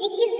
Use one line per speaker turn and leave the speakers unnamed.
21